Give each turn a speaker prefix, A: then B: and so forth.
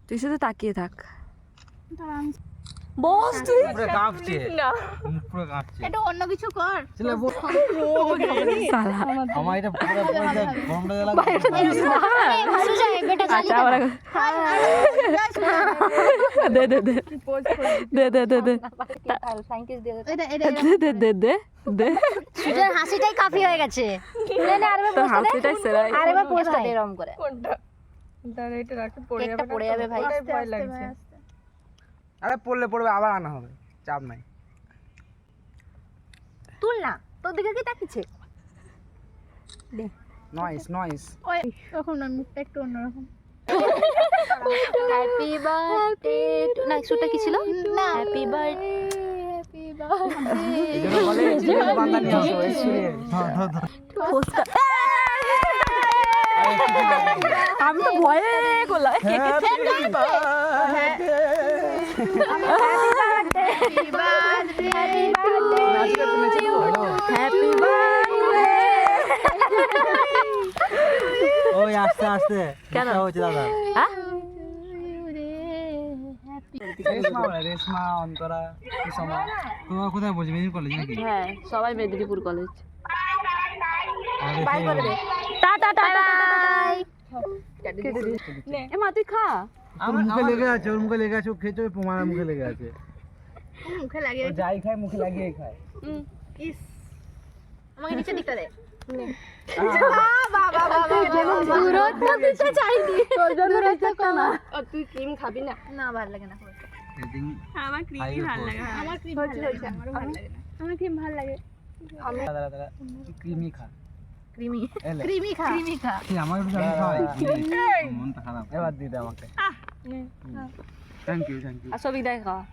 A: তুই শুধু তাকিয়ে থাক। বস তুই
B: পুরো কাঁপছে, মুখ পুরো কাঁপছে।
C: এটা অন্য কিছু কর।
B: চলে
A: সালা
B: আমার এটা পুরো গরমটা লাগছে।
C: ভালো যায় বেটা
A: আচ্ছা আবার দে দে দে দে দে দে দে দে দে দে দে
C: সুজন হাসিটাই কাফি হয়ে গেছে। নে আরেকবার
A: তোর
C: পোস্ট দে।
A: হাসিটাই সেরাই।
C: আরেকবার পোস্ট দে এরকম করে।
D: কোনটা দাঁড়া এটা রাখতে পড়ে
C: কেকটা
D: যাবে,
C: পড়ে যাবে ভাই।
D: ওটাই ভয় লাগছে।
B: আরে পড়লে পড়বে, আবার আনা হবে, চাপ নাই।
C: তুল না, তোর দিকে কি তাকিয়েছে?
B: Noise noise.
C: ওই তখন না মুখটা একটু অন্যরকম। হ্যাপি বার্থডে না শুটটা কি ছিল? Happy birthday happy birthday.
B: এগুলো বলে এক্সপেরিয়েন্স বান্দা নিয়ে আসো, এক্সপেরিয়েন্স।
A: পোস্টার আমি তো ভয়ে গোলায়
C: happy birthday happy birthday
A: happy birthday.
B: ওই আস্তে আস্তে
A: কেন?
B: এটা হচ্ছে দাদা।
A: হ্যাঁ
B: রেশমা বলে, রেশমা, অন্তরা, সুষমা। তোমরা কোথায় বলছো, মেদিনী কলেজ নাকি?
A: হ্যাঁ সবাই মেদিনীপুর কলেজ।
C: বাই করে দে।
A: Tata tata
C: bye.
A: এ মা তুই খা।
B: ওর মুখে লেগে আছে, ওর মুখে লেগে আছে, ও খেয়েছে, প্রমাণের মুখে লেগে আছে।
C: মুখে লাগিয়ে
B: ও যাই খায় মুখে লাগিয়ে খায়।
C: ইস আমাকে নিচে দিকটা দে।
A: দূরত্ব দিতে চাইনি তোর জন্য দিতে না।
D: তুই ক্রিম খাবি না?
C: না ভালো লাগে না।
D: আমার ক্রিমই ভালো লাগে।
C: আমার ক্রিম ভালো লাগে। আমারও ভালো লাগে না। আমার ক্রিম ভালো লাগে।
B: দাদা দাদা ক্রিমি খা।
C: ক্রিমি
B: এলে।
C: ক্রিমি খা ক্রিমি খা।
B: কি আমার আমি খাই, মনটা খারাপ। এবার দিতে আমাকে। Thank you thank you.
A: আর সবিক দেখ খাওয়া।